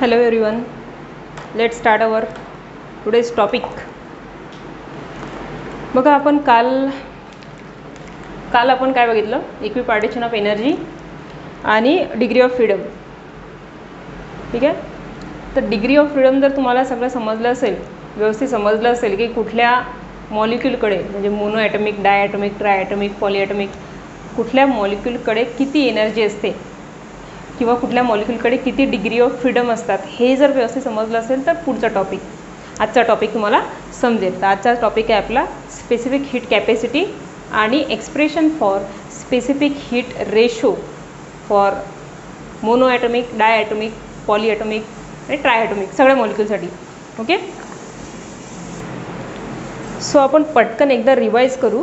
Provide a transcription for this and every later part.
Hello everyone, let's start our today's topic. बघा आपण काल आपण काय बघितलं, इक्विपार्टिशन ऑफ एनर्जी आणि डिग्री ऑफ फ्रीडम. ठीक आहे. तर डिग्री ऑफ फ्रीडम जर तुम्हाला सगळं समजलं असेल, व्यवस्थित समजलं असेल की कुठल्या मॉलिक्यूलकडे म्हणजे मोनो ॲटॉमिक, डायॲटॉमिक, ट्रायॲटॉमिक, पॉलीॲटॉमिक कुठल्या मॉलिक्यूलकडे किती एनर्जी असते किंवा कुठल्या मॉलिक्यूलकडे किती डिग्री ऑफ फ्रीडम असतात, हे जर व्यवस्थित समजलं असेल तर पुढचा टॉपिक, आजचा टॉपिक तुम्हाला समजेल. तर आजचा टॉपिक आहे आपला स्पेसिफिक हीट कॅपॅसिटी आणि expression for specific heat ratio for mono atomic, diatomic, polyatomic आणि ट्रायॲटॉमिक सगळ्या मॉलिक्यूलसाठी. ओके. सो आपण पटकन एकदा रिवाईज करू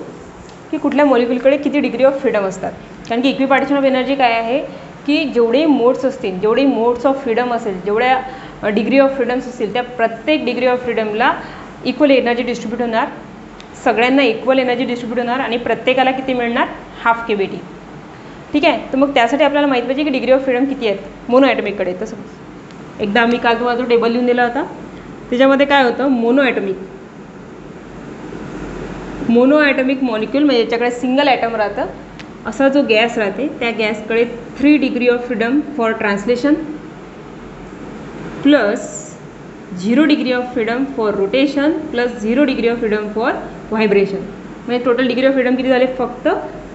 की कुठल्या मॉलिक्यूलकडे किती डिग्री ऑफ फ्रीडम असतात. कारण की इक्विपार्टिशन ऑफ एनर्जी काय आहे की जेवढे मोड्स असतील, जेवढे मोड्स ऑफ फ्रीडम असेल, जेवढ्या डिग्री ऑफ फ्रीडम्स असतील, त्या प्रत्येक डिग्री ऑफ फ्रीडमला इक्वल एनर्जी डिस्ट्रीब्यूट होणार, सगळ्यांना इक्वल एनर्जी डिस्ट्रीब्यूट होणार आणि प्रत्येकाला किती मिळणार, हाफ केबीटी. ठीक आहे. तर मग त्यासाठी आपल्याला माहीत पाहिजे की डिग्री ऑफ फ्रीडम किती आहेत मोनो ॲटॉमिककडे. तसं एकदा आम्ही काल तुम्हाला जो टेबल लिहून दिला होता त्याच्यामध्ये काय होतं, मोनो ॲटॉमिक मॉलिक्यूल म्हणजे याच्याकडे सिंगल ॲटम राहतं, असा जो गॅस राहते त्या गॅसकडे 3 degree of freedom for translation plus 0 degree of freedom for rotation plus 0 degree of freedom for vibration. म्हणजे टोटल डिग्री ऑफ फ्रीडम किती झाले, फक्त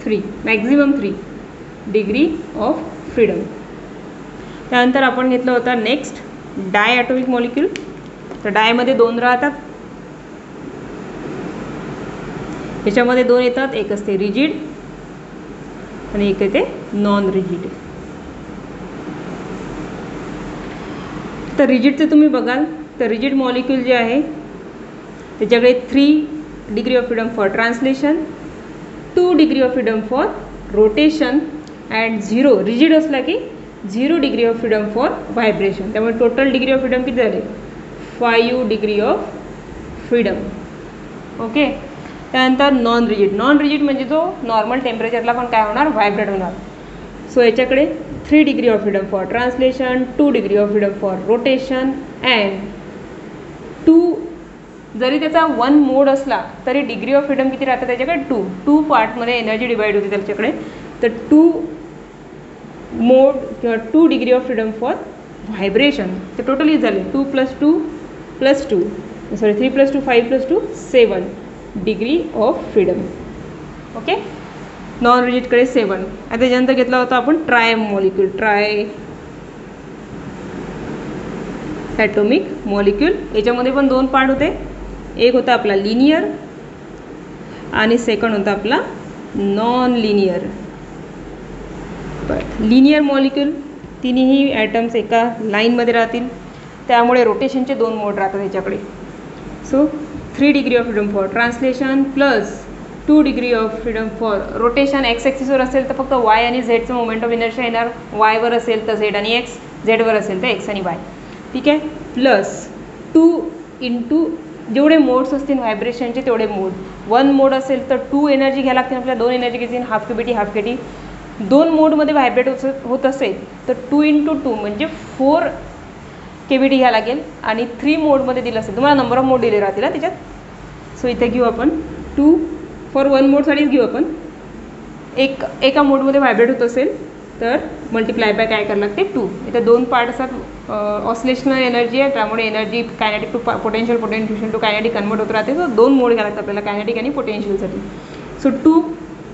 3, मॅक्झिमम 3 डिग्री ऑफ फ्रीडम. त्यानंतर आपण घेतलं होता नेक्स्ट डायॲटॉमिक मॉलिक्यूल. तर डायमध्ये 2 राहतात, याच्यामध्ये 2 येतात, एक असते रिजिड आणि एक येते नॉन रिजिड. तर रिजिडचे तुम्ही बघाल तर रिजिड मॉलिक्यूल जे आहे त्याच्याकडे 3 degree of freedom for translation, 2 degree of freedom for rotation and 0 rigid असला की 0 degree of freedom for vibration. त्यामुळे टोटल डिग्री ऑफ फ्रीडम किती झाले, 5 डिग्री ऑफ फ्रीडम. ओके. त्यानंतर नॉन रिजिड म्हणजे जो नॉर्मल टेम्परेचरला पण काय होणार, व्हायब्रेट होणार. सो याच्याकडे 3 degree of freedom for translation, 2 degree of freedom for rotation and 2, जरी त्याचा 1 मोड असला तरी डिग्री ऑफ फ्रीडम किती राहतं त्याच्याकडे, 2 पार्टमध्ये एनर्जी डिवाइड होते त्याच्याकडे. तर 2 मोड किंवा 2 degree of freedom for vibration. तर टोटली झाले 2 + 2 + 2 sorry 3 + 2 5 + 2 7 degree of freedom. Okay. Non रिजिडकडे 7. आता त्याच्यानंतर घेतला होता आपण ट्रायॲटॉमिक मॉलिक्यूल. याच्यामध्ये पण 2 पार्ट होते, एक होता आपला लिनियर आणि सेकंड होता आपला non linear. Linear molecule atoms ॲटम्स एका लाईनमध्ये राहतील, त्यामुळे रोटेशनचे 2 मोड राहतात याच्याकडे. So 3 degree of freedom for translation plus 2 degree of freedom for rotation. X ॲक्सिसवर असेल तर फक्त वाय आणि झेडचं मोमेंट ऑफ इनर्शिया येणार, वायवर असेल तर झेड आणि एक्स, झेडवर असेल तर एक्स आणि वाय. ठीक आहे. प्लस 2 इंटू जेवढे मोड्स असतील व्हायब्रेशनचे तेवढे मोड. 1 मोड असेल तर 2 एनर्जी घ्यायला लागतील आपल्याला, 2 एनर्जी घेतील, हाफ केबीटी हाफ केटी. 2 मोडमध्ये व्हायब्रेट होत असेल तर 2 × 2 म्हणजे 4 केबीटी घ्यायला लागेल. आणि 3 मोडमध्ये दिलं असेल, तुम्हाला नंबर ऑफ मोड दिले राहतील ना त्याच्यात. सो इथे घेऊ आपण 2 फॉर 1 मोडसाठीच घेऊ आपण. एका मोडमध्ये व्हायब्रेट होत असेल तर मल्टिप्लाय बाय काय करायला लागते, 2. इथे 2 पार्ट असतात. ऑसिलेशनल एनर्जी आहे, त्यामुळे energy kinetic to potential, potential to kinetic convert होत राहते. तर 2 मोड घ्यायला लागतात आपल्याला कायनेटिक आणि पोटेन्शियलसाठी. सो 2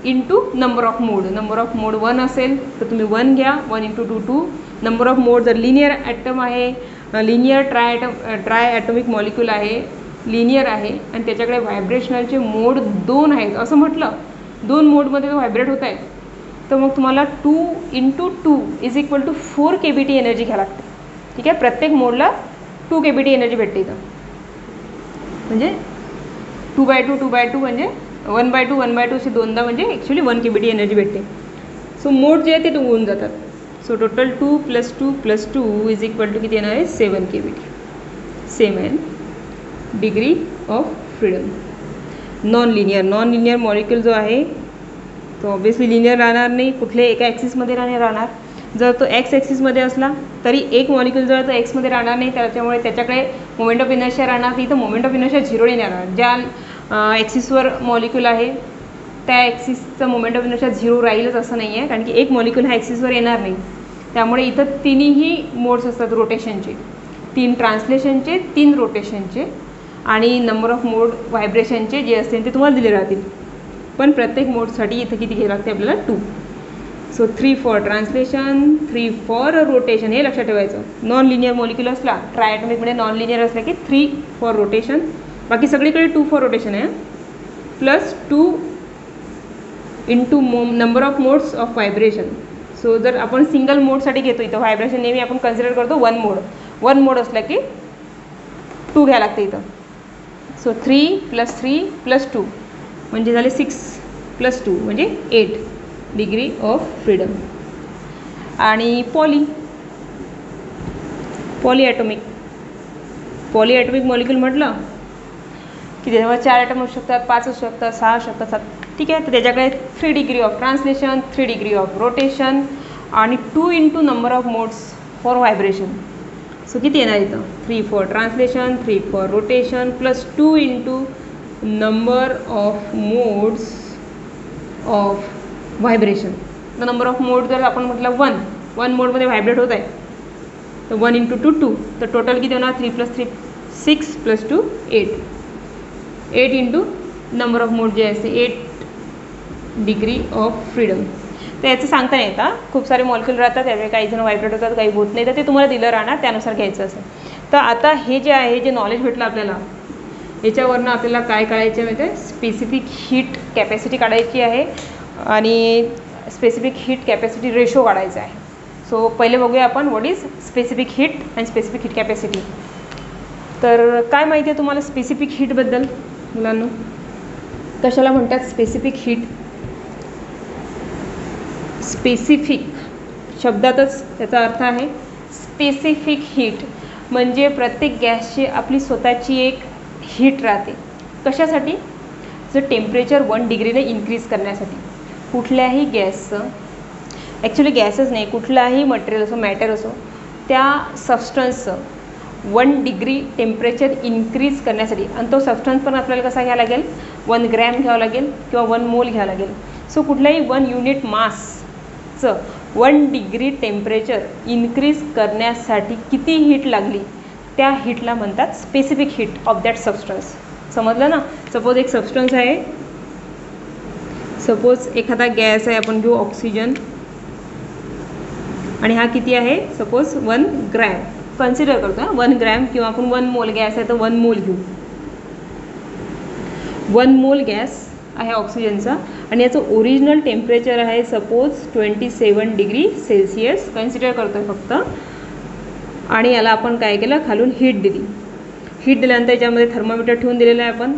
× नंबर ऑफ मोड 1 असेल तर तुम्ही 1 घ्या, 1 × 2 2. नंबर ऑफ मोड जर लिनियर ॲटम आहे, लिनियर ट्रायॲटॉमिक मॉलिक्यूल आहे, लिनियर आहे आणि त्याच्याकडे व्हायब्रेशनलचे मोड 2 आहेत असं म्हटलं, 2 मोडमध्ये तो व्हायब्रेट होत आहे, तर मग तुम्हाला 2 × 2 = 4 केबीटी एनर्जी घ्यावी लागते. ठीक आहे. प्रत्येक मोडला 2 केबीटी एनर्जी भेटते इथं. म्हणजे 2/2 2/2 म्हणजे 1/2 1/2 असे 2दा म्हणजे ॲक्च्युली 1 केबीटी एनर्जी भेटते. सो मोड जे आहे ते 2 होऊन जातात. सो टोटल 2 + 2 + 2 = किती येणार आहे, 7 KBT. 7 degree of freedom. Non linear molecule जो आहे तो ऑब्वियसली लिनियर राहणार नाही, कुठले एका ॲक्सिसमध्ये राहणार. जर तो एक्स ॲक्सिसमध्ये असला तरी एक मॉलिक्यूल जर तो एक्समध्ये राहणार नाही, त्याच्यामुळे त्याच्याकडे मोमेंट ऑफ इनर्शिया राहणार, तर इथं मोमेंट ऑफ इनर्शिया झिरो नाही राहणार. ज्या ॲक्सिसवर मॉलिक्यूल आहे त्या ॲक्सिसचं मोमेंट ऑफ इनर्शिया झिरो राहीलच असं नाही आहे, कारण की एक मॉलिक्यूल हा ॲक्सिसवर येणार नाही. त्यामुळे इथं तिन्ही मोड्स असतात रोटेशनचे, 3 ट्रान्सलेशनचे, 3 रोटेशनचे आणि नंबर ऑफ मोड व्हायब्रेशनचे जे असतील ते तुम्हाला दिले राहतील. पण प्रत्येक मोडसाठी इथं किती घ्यावं लागते आपल्याला 2. So 3 for translation, 3 for rotation, हे लक्षात ठेवायचं. नॉन लिनियर मॉलिक्यूल असला, ट्रायटॉमिकमध्ये नॉन लिनियर असला की 3 फॉर रोटेशन, बाकी सगळीकडे 2 फॉर रोटेशन आहे, plus 2 into number of modes of vibration. So जर आपण सिंगल मोडसाठी घेतो इथं व्हायब्रेशन नेहमी आपण कन्सिडर करतो 1 मोड. 1 मोड असला की 2 घ्यावं लागतं इथं. सो 3 + 3 + 2 म्हणजे झाले 6 + 2 म्हणजे 8 डिग्री ऑफ फ्रीडम. आणि पॉलीॲटॉमिक मॉलिक्यूल म्हटलं की त्याच्यावर 4 ॲटम असू शकतात, 5 असू शकतात, 6 असू शकतात, 7. ठीक आहे, तर त्याच्याकडे 3 degree of translation, 3 degree of rotation आणि 2 into number of modes for vibration. So किती येणार इथं? 3 for translation, 3 for rotation plus 2 into number of modes of vibration. तर नंबर ऑफ मोड जर आपण म्हटलं 1 मोडमध्ये व्हायब्रेट होत आहे, तर 1 इंटू 2 2, तर टोटल किती होणार? 3 + 3 6 + 2 8. 8 इंटू नंबर ऑफ मोड जे असते 8 डिग्री ऑफ फ्रीडम. तर याचं सांगता नाही येतं. खूप सारे मॉलिक्यूल राहतात, त्यावेळी काही जण व्हायब्रेट होतात, काही होत नाही, तर ते तुम्हाला दिलं राहणार, त्यानुसार घ्यायचं असेल. तर आता हे जे आहे, जे नॉलेज भेटलं आपल्याला, याच्यावरनं आपल्याला काय काढायचं माहिती आहे? स्पेसिफिक हीट कॅपॅसिटी काढायची आहे आणि स्पेसिफिक हीट कॅपॅसिटी रेशो काढायचा आहे. सो पहिले बघूया आपण what is specific heat and specific heat capacity. तर काय माहिती आहे तुम्हाला स्पेसिफिक हीटबद्दल मुलांना? कशाला म्हणतात स्पेसिफिक हीट? स्पेसिफिक शब्दातच त्याचा अर्थ आहे स्पेसिफिक हीट म्हणजे प्रत्येक गॅसची आपली स्वतःची एक हीट राहते. कशासाठी? जर टेम्परेचर 1 डिग्रीने इन्क्रीज करण्यासाठी. कुठल्याही गॅसचं, ॲक्च्युली गॅसच नाही, कुठलाही मटेरियल असो, मॅटर असो, त्या सबस्टन्सचं 1 डिग्री टेम्परेचर इन्क्रीज करण्यासाठी, आणि तो सबस्टन्स पण आपल्याला कसा घ्यावा लागेल? 1 ग्रॅम घ्यावा लागेल किंवा 1 मोल घ्यावं लागेल. सो कुठल्याही 1 युनिट मासचं 1 डिग्री टेम्परेचर इन्क्रीज करण्यासाठी किती हीट लागली, त्या हीटला म्हणतात specific heat of that substance. समजलं ना? सपोज एक सबस्टन्स आहे, सपोज एखादा गॅस आहे, आपण घेऊ ऑक्सिजन, आणि हा किती आहे? सपोज 1 ग्रॅम कन्सिडर करतो ना, 1 ग्रॅम, किंवा आपण 1 मोल गॅस आहे तर 1 मोल घेऊ. 1 मोल गॅस आहे ऑक्सिजनचा आणि याचं ओरिजिनल टेम्परेचर आहे सपोज 27 डिग्री सेल्सिअस कन्सिडर करतो आहे फक्त. आणि याला आपण काय केलं? खालून हीट दिली. हीट दिल्यानंतर याच्यामध्ये थर्मोमीटर ठेवून दिलेलं आहे आपण.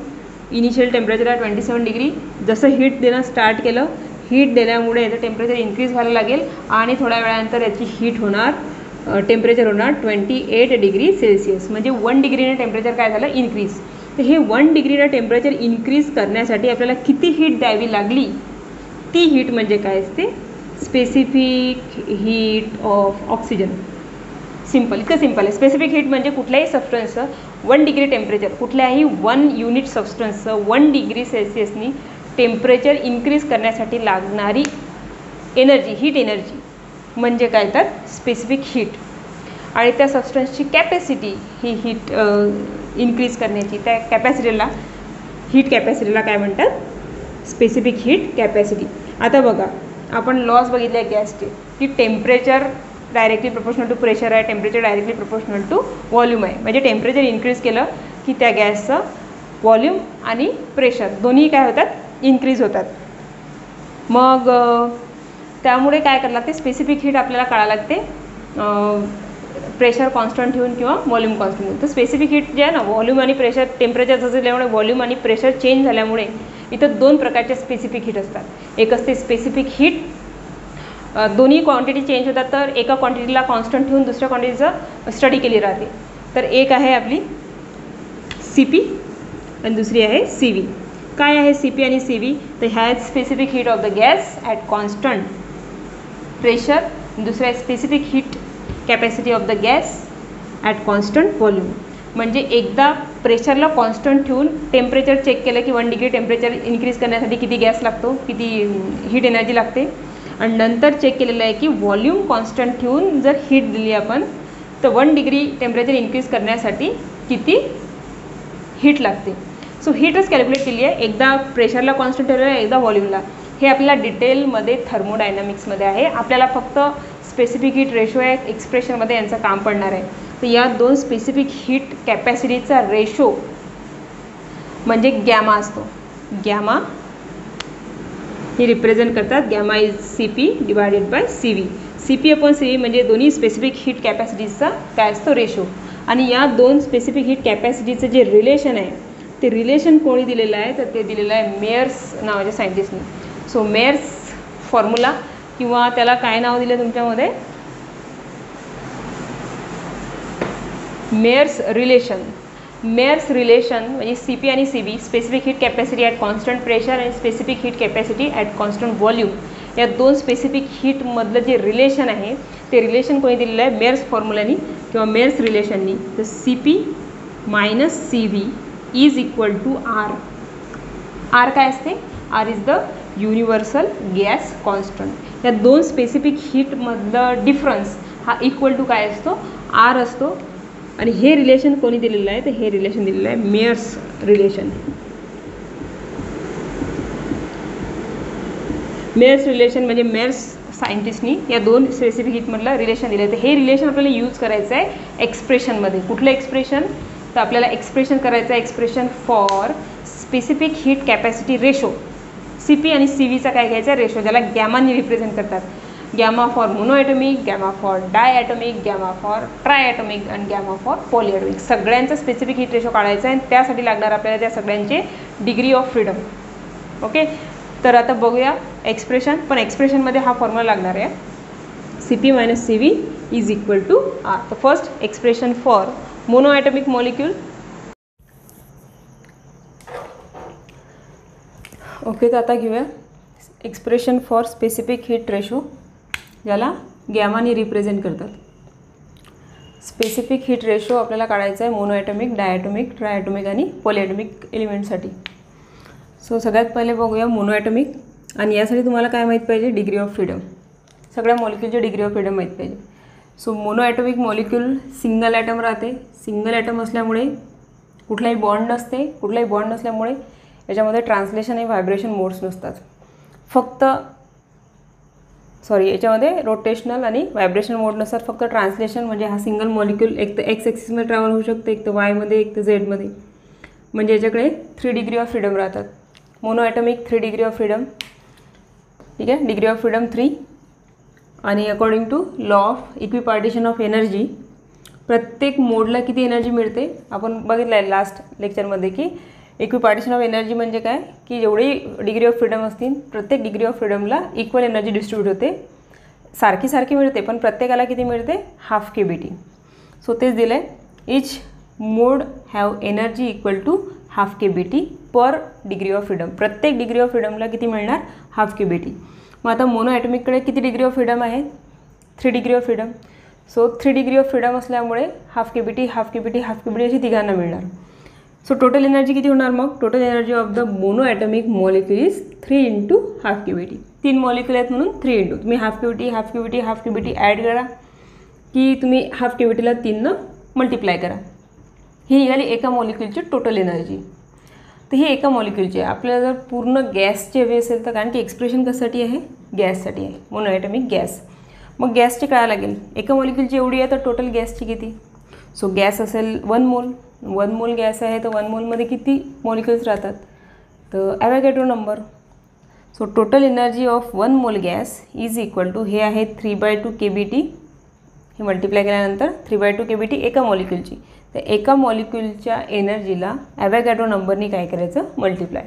इनिशियल टेम्परेचर आहे 27 डिग्री. जसं हीट देणं स्टार्ट केलं, हीट दिल्यामुळे याचं टेम्परेचर इन्क्रीज व्हायला लागेल आणि थोड्या वेळानंतर याची हीट होणार, टेम्परेचर होणार 28 डिग्री सेल्सिअस. म्हणजे 1 डिग्रीने टेम्परेचर काय झालं? इन्क्रीज. तर हे 1 डिग्रीनं टेम्परेचर इन्क्रीज करण्यासाठी आपल्याला किती हीट द्यावी लागली, ती हीट म्हणजे काय असते? Specific heat of oxygen. Simple, इतकं सिम्पल आहे. स्पेसिफिक हीट म्हणजे कुठल्याही सबस्टन्सचं 1 डिग्री टेम्परेचर, कुठल्याही 1 युनिट सबस्टन्सचं 1 डिग्री सेल्सिअसनी टेम्परेचर इन्क्रीज करण्यासाठी लागणारी एनर्जी, हीट एनर्जी म्हणजे काय? तर स्पेसिफिक हीट. आणि त्या सबस्टन्सची कॅपॅसिटी, ही हीट इन्क्रीज करण्याची, त्या कॅपॅसिटीला, हीट कॅपॅसिटीला काय म्हणतात? Specific heat capacity. आता बघा, आपण लॉस बघितले आहे गॅसचे, की temperature directly proportional to pressure आहे, temperature directly proportional to volume आहे. म्हणजे टेम्परेचर इन्क्रीज केलं की त्या गॅसचं व्हॉल्यूम आणि प्रेशर दोन्ही काय होतात? इन्क्रीज होतात. मग त्यामुळे काय करायला लागते? स्पेसिफिक हीट आपल्याला काढायला लागते प्रेशर कॉन्स्टंट ठेवून किंवा व्हॉल्यूम कॉन्स्टंट ठेवून. तर स्पेसिफिक हीट जे आहे ना, व्हॉल्यूम आणि प्रेशर, टेम्परेचर जसं दिल्यामुळे व्हॉल्यूम आणि प्रेशर चेंज झाल्यामुळे इथं 2 प्रकारचे स्पेसिफिक हीट असतात. एक असते स्पेसिफिक हीट, दोन्ही क्वांटिटी चेंज होतात, तर एका क्वांटिटीला कॉन्स्टंट ठेवून दुसऱ्या क्वांटिटीचं स्टडी केली राहते. तर एक आहे आपली CP आणि दुसरी आहे CV. काय आहे CP आणि CV? तर ह्या specific heat of the gas at constant pressure दुसरं आहे specific heat capacity of the gas at constant volume. म्हणजे एकदा प्रेशरला कॉन्स्टंट ठेवून टेम्परेचर चेक केलं की 1 डिग्री टेम्परेचर इन्क्रीज करण्यासाठी किती गॅस लागतो, किती हीट एनर्जी लागते, आणि नंतर चेक केलेलं आहे की व्हॉल्यूम कॉन्स्टंट ठेवून जर हीट दिली आपण तर 1 डिग्री टेम्परेचर इन्क्रीज करण्यासाठी किती हीट लागते. सो हीटच कॅल्क्युलेट केली आहे, एकदा प्रेशरला कॉन्स्टंट ठेवलेलं आहे, एकदा व्हॉल्यूमला. हे आपल्याला डिटेलमध्ये थर्मोडायनामिक्समध्ये आहे. आपल्याला फक्त स्पेसिफिक हीट रेशो आहे एक्सप्रेशनमध्ये यांचं काम पडणार आहे. तर या दोन स्पेसिफिक हीट कॅपॅसिटीचा रेशो म्हणजे गॅमा असतो. गॅमा हे रिप्रेझेंट करतात, gamma is CP divided by CV. CP upon CV म्हणजे दोन्ही स्पेसिफिक हीट कॅपॅसिटीजचा काय असतो रेशो. आणि या दोन स्पेसिफिक हीट कॅपॅसिटीचं जे रिलेशन आहे ते रिलेशन कोणी दिलेलं आहे तर ते दिलेलं आहे मेयर्स नावाच्या सायंटिस्टने. सो मेयर्स फॉर्म्युला किंवा त्याला काय नाव दिलं तुमच्यामध्ये, मेयर्स रिलेशन. मेयर्स रिलेशन म्हणजे CP आणि CV specific heat capacity at constant pressure आणि specific heat capacity at constant volume, या दोन स्पेसिफिक हीटमधलं जे रिलेशन आहे ते रिलेशन कोणी दिलेलं आहे मेयर्स फॉर्म्युलानी किंवा मेयर्स रिलेशननी. तर CP minus CV is equal to R. R काय असते, R is the universal gas constant. या दोन स्पेसिफिक हीटमधलं डिफरन्स हा इक्वल टू काय असतो, R असतो. आणि हे रिलेशन कोणी दिलेलं आहे तर हे रिलेशन दिलेलं आहे मेयर्स रिलेशन. मेयर्स रिलेशन म्हणजे मेयर्स सायंटिस्टनी या दोन स्पेसिफिक हीटमधलं रिलेशन दिलं आहे. तर हे रिलेशन आपल्याला यूज करायचं आहे एक्सप्रेशनमध्ये. कुठलं एक्सप्रेशन तर आपल्याला एक्सप्रेशन करायचं आहे expression for specific heat capacity ratio. CP आणि CVचा काय घ्यायचा आहे रेशो, ज्याला गॅमाने रिप्रेझेंट करतात. Gamma for monoatomic, gamma for diatomic, gamma for triatomic आणि गॅमा फॉर पॉलिॲटॉमिक. सगळ्यांचा स्पेसिफिक हीट रेशो काढायचा आहे आणि त्यासाठी लागणार आपल्याला त्या सगळ्यांचे डिग्री ऑफ फ्रीडम. ओके, तर आता बघूया एक्सप्रेशन. पण एक्सप्रेशनमध्ये हा फॉर्म्युला लागणार आहे CP minus CV is equal to R. तर first expression for monoatomic molecule. Okay, तर आता घेऊया expression for specific heat ratio, ज्याला गॅमाने रिप्रेझेंट करतात. स्पेसिफिक हीट रेशो आपल्याला काढायचा आहे मोनोॲटॉमिक, डायॲटॉमिक, ट्रायॲटॉमिक आणि पॉलिॲटॉमिक एलिमेंटसाठी. सो सगळ्यात पहिले बघूया मोनोॲटॉमिक. आणि यासाठी तुम्हाला काय माहीत पाहिजे, डिग्री ऑफ फ्रीडम. सगळ्या मॉलिक्यूलची डिग्री ऑफ फ्रीडम माहीत पाहिजे. सो मोनोॲटॉमिक मॉलिक्यूल सिंगल ॲटम राहते. सिंगल ॲटम असल्यामुळे कुठलाही बॉन्ड नसते. कुठलाही बॉन्ड नसल्यामुळे याच्यामध्ये ट्रान्सलेशन आणि व्हायब्रेशन मोड्स नसतात. फक्त याच्यामध्ये रोटेशनल आणि व्हायब्रेशन मोड नसतात. फक्त ट्रान्सलेशन म्हणजे हा सिंगल मॉलिक्यूल एक तर एक्स ॲक्सिसमध्ये ट्रॅव्हल होऊ शकते, एक तर वायमध्ये, एक तर झेडमध्ये. म्हणजे याच्याकडे 3 डिग्री ऑफ फ्रीडम राहतात. Monoatomic 3 degree of freedom. ठीक आहे, डिग्री ऑफ फ्रीडम 3. आणि according to law of equipartition of energy प्रत्येक मोडला किती एनर्जी मिळते आपण बघितलं आहे लास्ट लेक्चरमध्ये की इक्विपार्टिशन ऑफ एनर्जी म्हणजे काय की जेवढी डिग्री ऑफ फ्रीडम असतील प्रत्येक डिग्री ऑफ फ्रीडमला इक्वल एनर्जी डिस्ट्रीब्यूट होते. सारखी मिळते पण प्रत्येकाला किती मिळते, हाफ kBT. सो तेच दिलं आहे, each mode have energy equal to half kBT per degree of freedom. प्रत्येक डिग्री ऑफ फ्रीडमला किती मिळणार, हाफ kBT. मग आता मोनोॲटॉमिककडे किती डिग्री ऑफ फ्रीडम आहे, 3 degree of freedom. So 3 degree of freedom असल्यामुळे हाफ kBT अशी तिघांना मिळणार. सो टोटल एनर्जी किती होणार मग, total energy of the monoatomic molecule is 3 into half kBT. 3 molecule आहेत म्हणून 3 इंटू तुम्ही हाफ kBT ॲड करा की तुम्ही हाफ kBTला 3 मल्टिप्लाय करा. ही निघाली एका मॉलिक्यूलची टोटल एनर्जी. तर ही एका मॉलिक्यूलची आहे. आपल्याला जर पूर्ण गॅसची हवी असेल तर कारण की एक्सप्रेशन कशासाठी आहे, गॅससाठी आहे, मोनोॲटॉमिक गॅस. मग गॅसची काय लागेल, एका मॉलिक्यूलची एवढी आहे तर टोटल गॅसची किती. सो गॅस असेल 1 मोल. 1 मोल गॅस आहे तर 1 मोलमध्ये किती मॉलिक्यूल्स राहतात, तर Avogadro number. So total energy of 1 mole gas is equal to हे आहे 3/2 kBT. हे मल्टिप्लाय केल्यानंतर 3/2 kBT एका मॉलिक्यूलची. तर एका मॉलिक्यूलच्या एनर्जीला ॲव्होगॅड्रो नंबरनी काय करायचं, मल्टिप्लाय.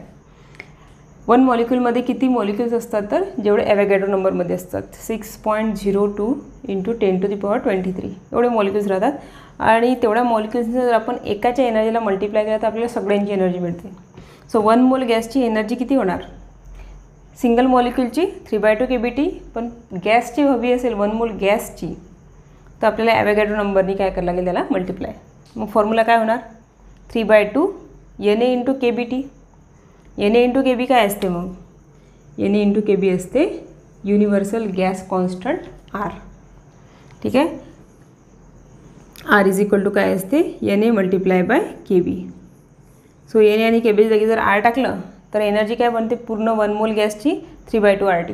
1 मॉलिक्यूलमध्ये किती मॉलिक्यूल्स असतात तर जेवढे ॲव्होगॅड्रो नंबरमध्ये असतात 6.02 इंटू 10⁻23 एवढे मॉलिक्यूल्स राहतात. आणि तेवढ्या मॉलिक्यूल्सने जर आपण एकाच्या एनर्जीला मल्टिप्लाय केला तर आपल्याला सगळ्यांची एनर्जी मिळते. सो 1 मोल गॅसची एनर्जी किती होणार, सिंगल मॉलिक्यूलची 3/2 KBT, पण गॅसची हवी असेल 1 मोल गॅसची तर आपल्याला ॲव्होगॅड्रो नंबरनी काय करायला लागेल त्याला मल्टिप्लाय. मग फॉर्म्युला काय होणार 3/2 Na into KBT. Na into KB काय असते मग Na इंटू KB असते युनिव्हर्सल गॅस कॉन्स्टंट R. ठीक आहे. R इज इक्वल टू काय असते Na multiply by KB. So Na आणि KB जागी जर R टाकलं तर एनर्जी काय बनते पूर्ण 1 मोल गॅसची 3/2 RT.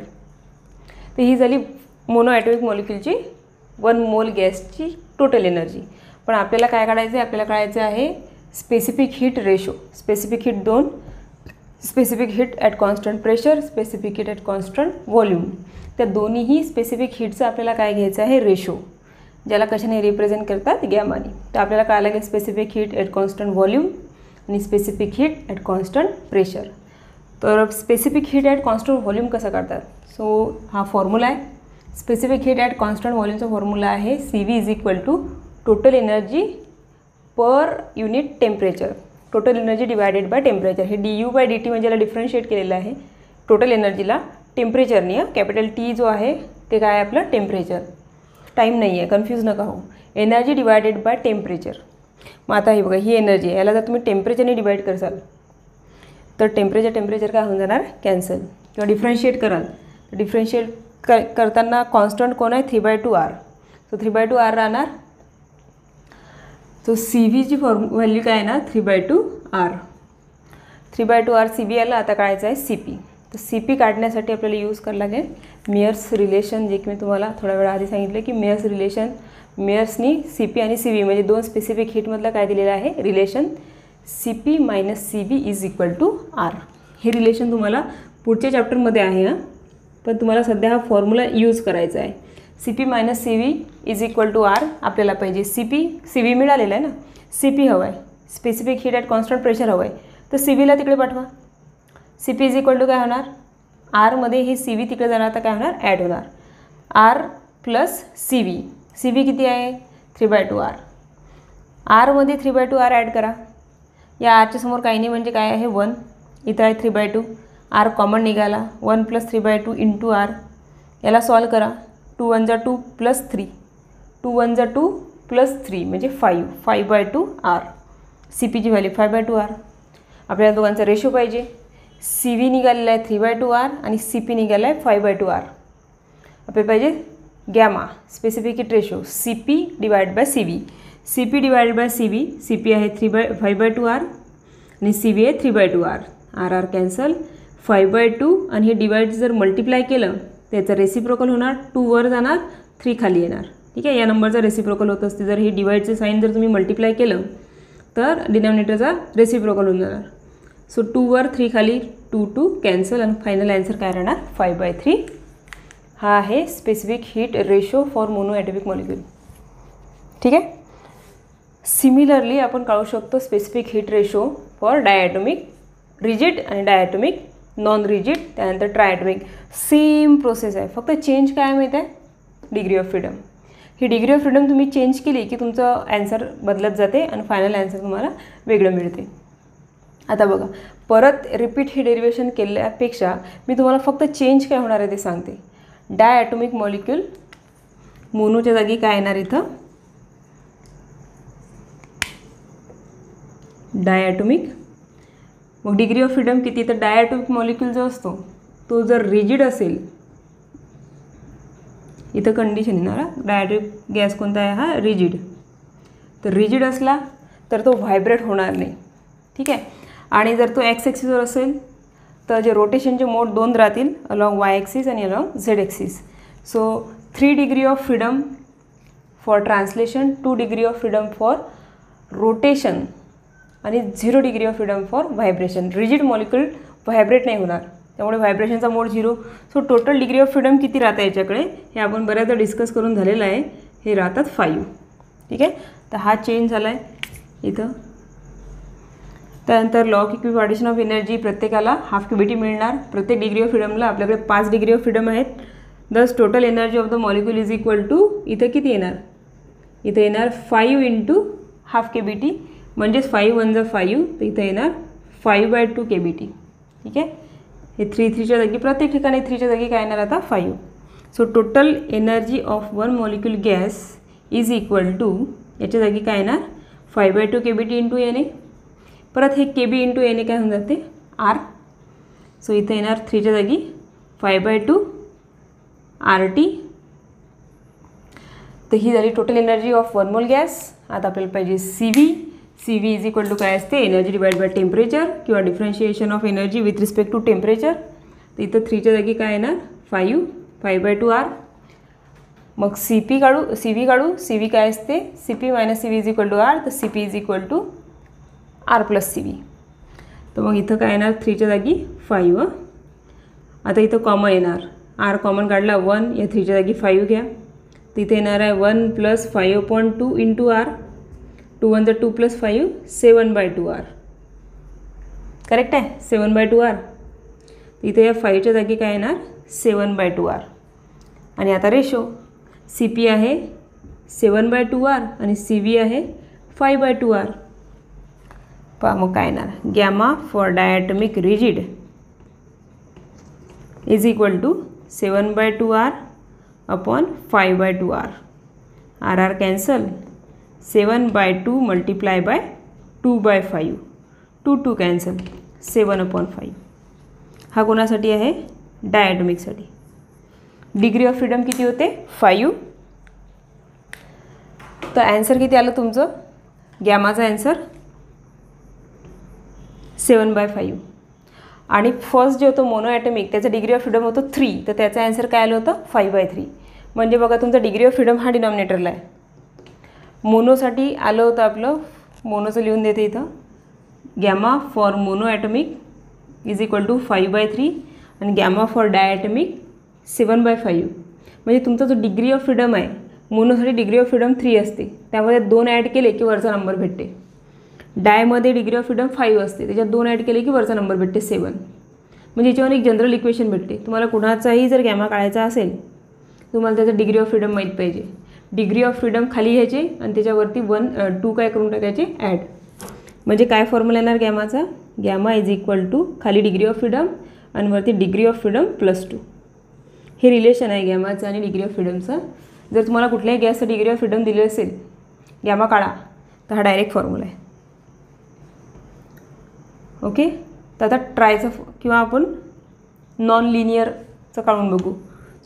तर ही झाली मोनो ॲटॉमिक मॉलिक्यूलची 1 मोल गॅसची टोटल एनर्जी. पण आपल्याला काय काढायचं आहे, आपल्याला काढायचं आहे specific heat ratio. Specific heat 2, specific heat at constant pressure, specific heat at constant volume. त्या दोन्हीही स्पेसिफिक हीटचं आपल्याला काय घ्यायचं आहे रेशो, ज्याला कशाने रिप्रेझेंट करतात गॅमाने. तर आपल्याला काय लागेल specific heat at constant volume आणि specific heat at constant pressure. तर specific heat at constant volume कसं काढतात. सो हा फॉर्म्युला आहे. स्पेसिफिक हीट ॲट कॉन्स्टंट व्हॉल्यूमचा फॉर्म्युला आहे CV is equal to total energy per unit temperature. Total energy divided by temperature. हे du/dt म्हणजे याला डिफरन्शिएट केलेलं आहे टोटल एनर्जीला टेम्परेचरने. कॅपिटल T जो आहे ते काय आहे आपलं टेम्परेचर. टाईम नाही आहे, कन्फ्यूज नका हो. Energy divided by temperature. मग आता हे बघा ही एनर्जी आहे, याला जर तुम्ही टेम्परेचरने डिवाइड करसाल तर टेम्परेचर काय होऊन जाणार कॅन्सल. किंवा डिफरन्शिएट कराल तर डिफरन्शिएट करताना कॉन्स्टंट कोण आहे 3/2 R. सो 3/2 R राहणार. सो CVची व्हॅल्यू काय आहे ना 3/2 R. 3/2 R CV आला. आता काढायचं आहे CP. तर CP काढण्यासाठी आपल्याला यूज करायला लागेल मेयर्स रिलेशन, जे की मी तुम्हाला थोड्या वेळा आधी सांगितलं की मेयर्स रिलेशन. मेयर्सनी CP आणि CV म्हणजे दोन स्पेसिफिक हीटमधलं काय दिलेलं आहे relation CP - CV is equal to R. हे रिलेशन तुम्हाला पुढच्या चॅप्टरमध्ये आहे हां, पण तुम्हाला सध्या हा फॉर्म्युला यूज करायचा आहे. CP - CV is equal to R. आपल्याला पाहिजे CV मिळालेलं आहे ना, CP हवं आहे, specific heat at constant pressure हवं आहे. तर CVला तिकडे पाठवा. CP इज इक्वल टू काय होणार Rमध्ये हे CV तिकडे जाणार तर काय होणार ॲड होणार R प्लस CV. CV किती आहे 3/2 R. Rमध्ये 3/2 R ॲड करा. या Rच्या समोर काही नाही म्हणजे काय आहे 1. इथं आहे 3/2. R कॉमन निघाला 1 + 3/2 इंटू R. याला सॉल्व करा. 2 × 1 = 2 + 3. 2 × 1 = 2 + 3 म्हणजे 5. 5/2 R. CPची value 5/2 R. आपल्याला दोघांचा रेशो पाहिजे. CV निघालेला आहे 3/2 R आणि CP निघाला आहे 5/2 R. आपल्याला पाहिजे gamma specific heat ratio CP divide by CV. CP divide by CV. CP आहे 5/2 R आणि CV आहे 3/2 R. R cancel. 5/2 आणि हे डिवाइड जर मल्टिप्लाय केलं त्याचं रेसिप्रोकल होणार. 2 वर जाणार 3 खाली येणार. ठीक आहे. या नंबरचा रेसिप्रोकल होत असते. जर हे डिवाइडचे साईन जर तुम्ही मल्टिप्लाय केलं तर डिनॉमिनेटरचा रेसिप्रोकल होऊन जाणार. सो 2 वर 3 खाली 2 2 कॅन्सल आणि फायनल आन्सर काय राहणार 5/3. हा आहे specific heat ratio for mono atomic molecule. ठीक आहे. सिमिलरली आपण काढू शकतो specific heat ratio for diatomic rigid आणि डायॲटॉमिक नॉन रिजिड, त्यानंतर ट्रायॲटॉमिक. सेम प्रोसेस आहे, फक्त चेंज काय माहीत आहे degree of freedom. He degree of freedom तुम्ही चेंज केली की तुमचं ॲन्सर बदलत जाते आणि फायनल ॲन्सर तुम्हाला वेगळं मिळते. आता बघा परत रिपीट ही डेरिवेशन केल्यापेक्षा मी तुम्हाला फक्त चेंज काय होणार आहे ते सांगते. डायॲटॉमिक मॉलिक्यूल मोनोच्या जागी काय येणार इथं डायॲटॉमिक. मग डिग्री ऑफ फ्रीडम किती, तर डायॲटॉमिक मॉलिक्यूल जो असतो तो जर रिजिड असेल, इथं कंडिशन येणार डायॲटॉमिक गॅस कोणता आहे हा रिजिड. तर रिजिड असला तर तो व्हायब्रेट होणार नाही. ठीक आहे. आणि जर तो एक्स ॲक्सिसवर असेल तर जे रोटेशनचे मोड 2 राहतील अलॉंग वाय ॲक्सिस आणि along Z axis. So 3 degree of freedom for translation, 2 degree of freedom for rotation आणि 0 degree of freedom for vibration. Rigid molecule vibrate नाही होणार, त्यामुळे व्हायब्रेशनचा मोड 0. So total degree of freedom किती राहतं याच्याकडे हे आपण बऱ्याचदा डिस्कस करून झालेलं आहे. हे राहतात 5. ठीक आहे. तर हा चेंज झाला आहे इथं. त्यानंतर law of equipartition of energy, प्रत्येकाला ½ QBT मिळणार. प्रत्येक डिग्री ऑफ फ्रीडमला आपल्याकडे 5 डिग्री ऑफ फ्रीडम आहेत. Thus total energy of the molecule is equal to इथं किती येणार, इथं येणार 5 × ½ KBT म्हणजेच 5 × 1 = 5. तर इथं येणार 5/2 KBT. ठीक आहे. हे 3च्या जागी प्रत्येक ठिकाणी 3च्या जागी काय येणार आता 5. So total energy of one molecule gas is equal to याच्या जागी काय येणार 5/2 kBT इंटू Na. परत हे kB इंटू Na काय होऊन जाते R. सो इथं येणार 3च्या जागी 5/2 RT. तर ही झाली total energy of one mole gas. आता आपल्याला पाहिजे CV इज इक्वल टू काय असते एनर्जी डिवाइड बाय टेम्परेचर किंवा differentiation of energy with respect to temperature. तर इथं 3च्या जागी काय येणार 5/2 R. मग CV काढू. CV काय असते CP minus CV is equal to R. तर CP is equal to R plus CV. तर मग इथं काय येणार 3च्या जागी 5. आता इथं कॉमन येणार R कॉमन काढला 1 या 3च्या जागी 5 घ्या. तिथे येणार आहे 1 + 5/2 इंटू R. 2 1 2 + 5 7/2 R. करेक्ट आहे 7/2 R. इथे या 5च्या जागी काय येणार 7/2 R. आणि आता रेशो CP आहे 7/2 R आणि CV आहे 5/2 R. पहा मग काय येणार gamma for diatomic rigid is equal to 7/2 R upon 5/2 R. R cancel 7/2 multiply by 2/5 2 cancel 7/5. हा कोणासाठी आहे डायॲटॉमिकसाठी. डिग्री ऑफ फ्रीडम किती होते 5. तर ॲन्सर किती आलं तुमचं गॅमाचा ॲन्सर 7/5. आणि फर्स्ट जे होतं मोनो ॲटॉमिक त्याचं डिग्री ऑफ फ्रीडम होतं 3. तर त्याचं ॲन्सर काय आलं होतं 5/3. म्हणजे बघा तुमचा डिग्री ऑफ फ्रीडम हा डिनॉमिनेटरला आहे. मोनोसाठी आलं होतं आपलं मोनोचं लिहून देते इथं gamma for mono atomic is equal to 5/3 आणि गॅमा फॉर डायॲटॉमिक 7/5. म्हणजे तुमचा जो डिग्री ऑफ फ्रीडम आहे मोनोसाठी डिग्री ऑफ फ्रीडम 3 असते. त्यामध्ये 2 ॲड केले की वरचा नंबर भेटते. डायमध्ये डिग्री ऑफ फ्रीडम 5 असते. त्याच्यात 2 ॲड केले की वरचा नंबर भेटते 7. म्हणजे याच्यावर एक जनरल इक्वेशन भेटते. तुम्हाला कुणाचाही जर गॅमा काढायचा असेल तुम्हाला त्याचं डिग्री ऑफ फ्रीडम माहीत पाहिजे. डिग्री ऑफ फ्रीडम खाली घ्यायचे आणि त्याच्यावरती 1 2 काय करून टाकायचे ॲड. म्हणजे काय फॉर्म्युला येणार गॅमाचा गॅमा इज इक्वल टू खाली डिग्री ऑफ फ्रीडम आणि वरती डिग्री ऑफ फ्रीडम +2. हे रिलेशन आहे गॅमाचं आणि डिग्री ऑफ फ्रीडमचं. जर तुम्हाला कुठल्याही गॅसचं डिग्री ऑफ फ्रीडम दिले असेल गॅमा काढा तर हा डायरेक्ट फॉर्म्युला आहे. ओके. तर आता ट्रायचं किंवा आपण नॉन लिनियरचं काढून बघू.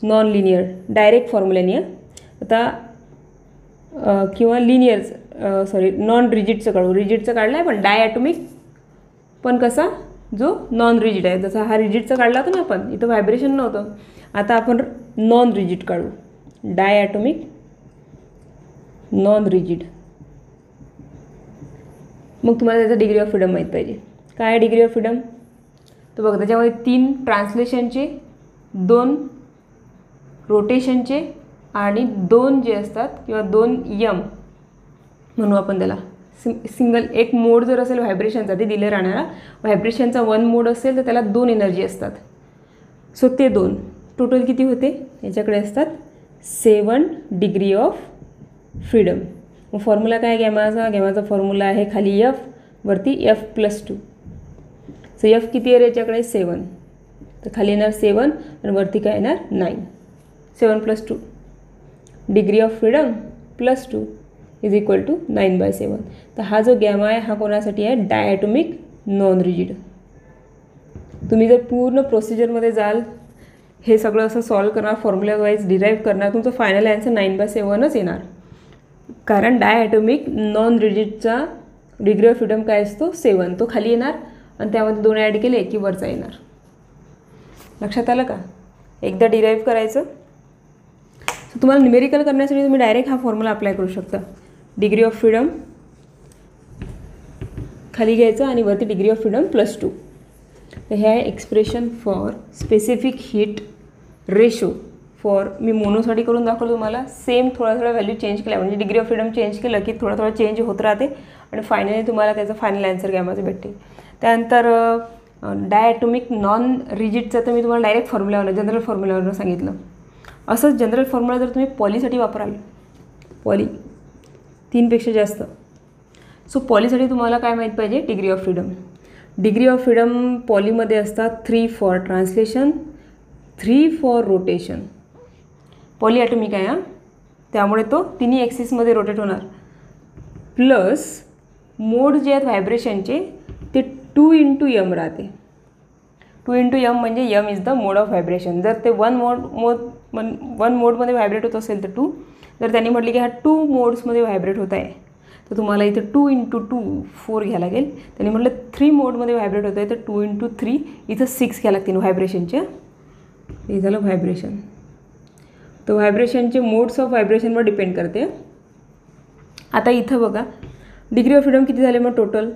नॉन लिनियर डायरेक्ट फॉर्म्युल्याने आता किंवा लिनियर नॉन रिजिडचं काढू. रिजिडचं काढलं आहे पण डायॲटॉमिक पण कसा जो नॉन रिजिड आहे. जसा हा रिजिडचा काढला होता ना आपण इथं व्हायब्रेशन नव्हतं. आता आपण नॉन रिजिड काढू. Diatomic non rigid. मग तुम्हाला त्याचा डिग्री ऑफ फ्रीडम माहीत पाहिजे. काय आहे डिग्री ऑफ फ्रीडम. तर बघा त्याच्यामध्ये 3 ट्रान्सलेशनचे 2 रोटेशनचे आणि 2 जे असतात किंवा 2 यम म्हणू आपण त्याला. सिंगल एक मोड जर असेल व्हायब्रेशनचा ते दिले राहणारा व्हायब्रेशनचा 1 मोड असेल तर त्याला 2 एनर्जी असतात. सो ते 2 टोटल किती होते याच्याकडे असतात 7 डिग्री ऑफ फ्रीडम. मग फॉर्म्युला काय गॅमाचा फॉर्म्युला आहे खाली F वरती F+2. सो F किती आहे याच्याकडे 7. तर खाली येणार 7 आणि वरती काय येणार 9. 7 + 2 degree of freedom +2 is equal to 9/7. तर हा जो गॅमा आहे हा कोणासाठी आहे डायॲटॉमिक नॉन रिजिड. तुम्ही जर पूर्ण प्रोसिजरमध्ये जाल हे सगळं असं सॉल्व करणार फॉर्म्युला वाईज डिराईव्ह करणार तुमचं फायनल ॲन्सर 9/7च येणार. कारण diatomic non रिजिडचा degree of freedom काय असतो 7. तो खाली येणार आणि त्यामध्ये 2 ॲड केले की वरचा येणार. लक्षात आलं का. एकदा डिराईव्ह करायचं. सो तुम्हाला न्यूमेरिकल करण्यासाठी तुम्ही डायरेक्ट हा फॉर्म्युला अप्लाय करू शकता. डिग्री ऑफ फ्रीडम खाली घ्यायचं आणि वरती डिग्री ऑफ फ्रीडम +2. तर हे आहे expression for specific heat ratio for. मी मोनोसाठी करून दाखवलं तुम्हाला. सेम थोडा व्हॅल्यू चेंज केला म्हणजे डिग्री ऑफ फ्रीडम चेंज केलं की थोडा चेंज होत राहते आणि फायनली तुम्हाला त्याचं फायनल ॲन्सर गॅमाचं भेटते. त्यानंतर डायॲटॉमिक नॉन रिजिडचं तर मी तुम्हाला डायरेक्ट फॉर्म्युलावरून जनरल फॉर्म्युलावरून सांगितलं. असंच जनरल फॉर्म्युला जर तुम्ही पॉलीसाठी वापराल पॉली 3पेक्षा जास्त. सो पॉलीसाठी तुम्हाला काय माहीत पाहिजे degree of freedom. Degree of freedom पॉलीमध्ये असतात 3 for translation, 3 for rotation. Poly atomic आहे हां, त्यामुळे तो तिन्ही ॲक्सिसमध्ये रोटेट होणार. प्लस मोड जे आहेत व्हायब्रेशनचे ते 2 × m राहते. 2 × m म्हणजे m is the mode of vibration. जर ते वन मोडमध्ये व्हायब्रेट होत असेल तर 2. जर त्यांनी म्हटले की हा 2 मोड्समध्ये व्हायब्रेट होत आहे तर तुम्हाला इथे 2 × 2 4 घ्यायला लागेल. त्यांनी म्हटलं 3 मोडमध्ये व्हायब्रेट होत आहे तर 2 × 3 इथं 6 घ्यायला लागतील व्हायब्रेशनच्या. हे झालं व्हायब्रेशन. तर व्हायब्रेशनचे मोड्स ऑफ व्हायब्रेशनवर डिपेंड करते. आता इथं बघा डिग्री ऑफ फ्रीडम किती झाले मग टोटल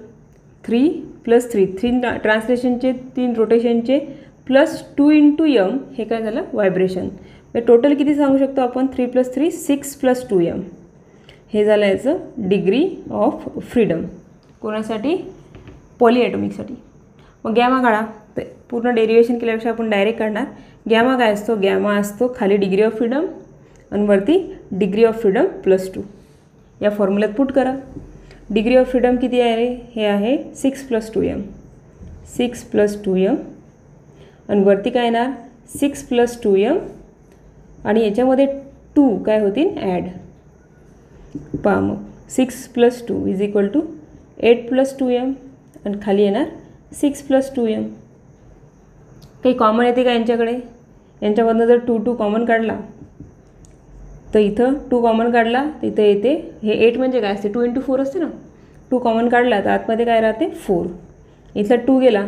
3 + 3. 3 ट्रान्सलेशनचे 3 रोटेशनचे प्लस 2 × m हे काय झालं व्हायब्रेशन. म्हणजे टोटल किती सांगू शकतो आपण 3 + 3 6 + 2m हे झालं याचं डिग्री ऑफ फ्रीडम. कोणासाठी पॉली ॲटॉमिकसाठी. मग गॅमा काढा. तर पूर्ण डेरिवेशन केल्यापेक्षा आपण डायरेक्ट काढणार. गॅमा काय असतो, गॅमा असतो खाली डिग्री ऑफ फ्रीडम आणि वरती डिग्री ऑफ फ्रीडम +2. या फॉर्म्युल्यात पुट करा. डिग्री ऑफ फ्रीडम किती आहे, हे आहे 6 + 2m. 6 + 2m आणि वरती काय येणार 6 + 2m आणि याच्यामध्ये 2 काय होतील ॲड. पहा मग 6 + 2 = 8 + 2m आणि खाली येणार 6 + 2m. काही कॉमन येते का यांच्याकडे, यांच्यामधनं जर 2 2 कॉमन काढला तर इथं 2 कॉमन काढला तर इथं येते हे 8 म्हणजे काय असते 2 × 4 असते ना. 2 कॉमन काढला तर आतमध्ये काय राहते 4. इथला 2 गेला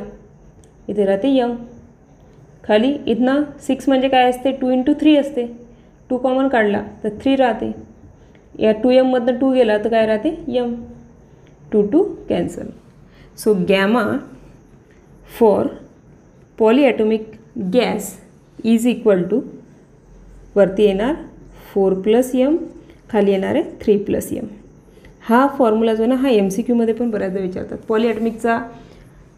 इथे राहते m. खाली इथनं 6 म्हणजे काय असते 2 × 3 असते. 2 कॉमन काढला तर 3 राहते. या 2m मधनं 2 गेला तर काय राहते m. 2 2 cancel. So gamma for polyatomic gas is equal to वरती येणार 4 + m खाली येणार आहे 3 + m. हा फॉर्म्युला जो ना हा MCQमध्ये पण बऱ्याचदा विचारतात. पॉलीॲटॉमिकचा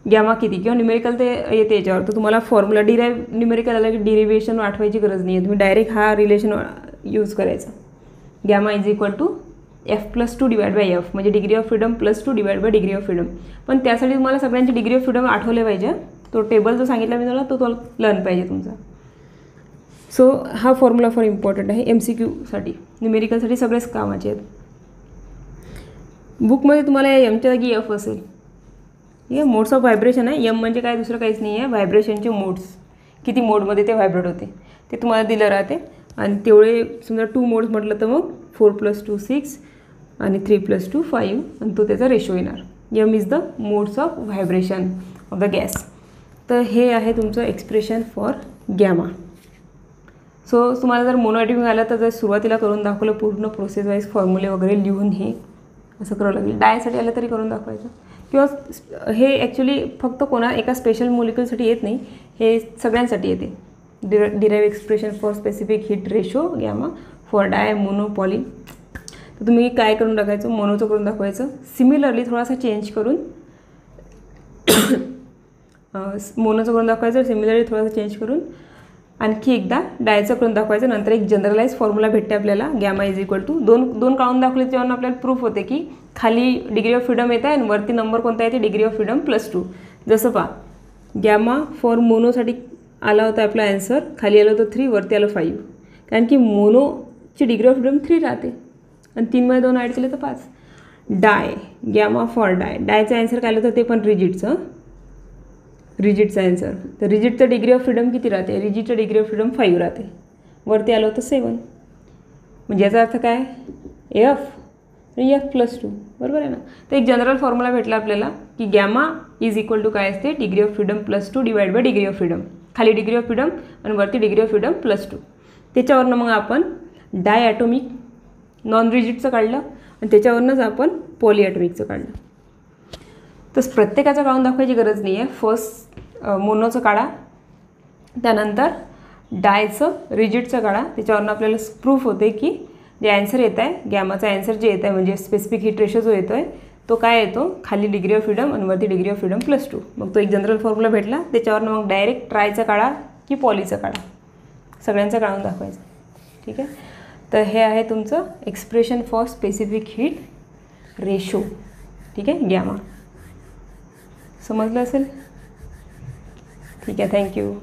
गॅमा किती किंवा न्यूमेरिकल ते येते याच्यावर. तर तुम्हाला फॉर्म्युला न्यूमेरिकल आला की डिरिव्हेशन आठवायची गरज नाही आहे. तुम्ही डायरेक्ट हा रिलेशन यूज करायचा. Gamma is equal to f + 2 / f म्हणजे degree of freedom +2 / degree of freedom. पण त्यासाठी तुम्हाला सगळ्यांची डिग्री ऑफ फ्रीडम आठवले पाहिजे. तो टेबल जो सांगितला मी तुम्हाला तो लर्न पाहिजे तुमचा. सो हा फॉर्म्युला फॉर इम्पॉर्टंट आहे MCQसाठी. न्यूमेरिकलसाठी सगळेच कामाचे आहेत. बुकमध्ये तुम्हाला या एमच्या जागी f असेल. ठीक आहे. मोड्स ऑफ व्हायब्रेशन आहे. m म्हणजे काय दुसरं काहीच नाही आहे, व्हायब्रेशनचे मोड्स किती मोडमध्ये ते व्हायब्रेट होते ते तुम्हाला दिलं राहते. आणि तेवढे समजा 2 मोड्स म्हटलं तर मग 4 + 2 6 आणि 3 + 2 5 आणि तो त्याचा रेशो येणार. m is the modes of vibration of the gas. तर हे आहे तुमचं एक्सप्रेशन फॉर गॅमा. सो तुम्हाला जर मोनोॲटॉमिक आलं तर जर सुरुवातीला करून दाखवलं पूर्ण प्रोसेस वाईज फॉर्म्युले वगैरे लिहून हे असं करावं लागेल. डायसाठी आलं तरी करून दाखवायचं. किंवा हे ॲक्च्युली फक्त एका स्पेशल मोलिक्युलसाठी येत नाही, हे सगळ्यांसाठी येते. Derive expression for specific heat ratio gamma for di mono poly. तर तुम्ही काय करून टाकायचं मोनोचं करून दाखवायचं. सिमिलरली थोडासा चेंज करून मोनोचं करून दाखवायचं. सिमिलरली थोडासा चेंज करून आणखी एकदा डायचं करून दाखवायचं. नंतर एक जनरलाइज फॉर्म्युला भेटते आपल्याला गॅमा इज इक्वल टू दोन काढून दाखवले तेव्हा आपल्याला प्रूफ होते की खाली डिग्री ऑफ फ्रीडम येत आहे आणि वरती नंबर कोणता येते डिग्री ऑफ फ्रीडम +2. जसं पहा गॅमा फॉर मोनोसाठी आला होता आपला ॲन्सर. खाली आलं होतं 3 वरती आलं 5. कारण की मोनोची डिग्री ऑफ फ्रीडम 3 राहते आणि 3 मध्ये 2 ॲड केले तर 5. डाय गॅमा फॉर डायचं ॲन्सर काय आलं होतं ते पण रिजिटचा ॲन्सर. तर रिजिटचं डिग्री ऑफ फ्रीडम किती राहते, रिजिटचं डिग्री ऑफ फ्रीडम 5 राहते. वरती आलं होतं 7. म्हणजे याचा अर्थ काय f आणि f +2 बरोबर आहे ना. तर एक जनरल फॉर्म्युला भेटला आपल्याला की गॅमा इज इक्वल टू काय असते degree of freedom +2 / degree of freedom. खाली डिग्री ऑफ फ्रीडम आणि वरती डिग्री ऑफ फ्रीडम +2. त्याच्यावरनं मग आपण डाय ॲटॉमिक नॉन रिजिटचं काढलं आणि त्याच्यावरूनच आपण पॉलीॲटॉमिकचं काढलं. तर प्रत्येकाचं काढून दाखवायची गरज नाही आहे. फर्स्ट मोनोचं काढा, त्यानंतर डायचं रिजिटचं काढा. त्याच्यावरून आपल्याला प्रूफ होते की जे ॲन्सर येत आहे गॅमाचा ॲन्सर जे येत आहे म्हणजे स्पेसिफिक हीट रेशो जो येतो आहे तो काय येतो खाली डिग्री ऑफ फ्रीडम आणि वरती डिग्री ऑफ फ्रीडम +2. मग तो एक जनरल फॉर्म्युला भेटला. त्याच्यावरून मग डायरेक्ट ट्रायचं काढा की पॉलीचं काढा, सगळ्यांचं काढून दाखवायचं. ठीक आहे. तर हे आहे तुमचं expression for specific heat ratio. ठीक आहे गॅमा. समजलं असेल. ठीक आहे, थँक्यू.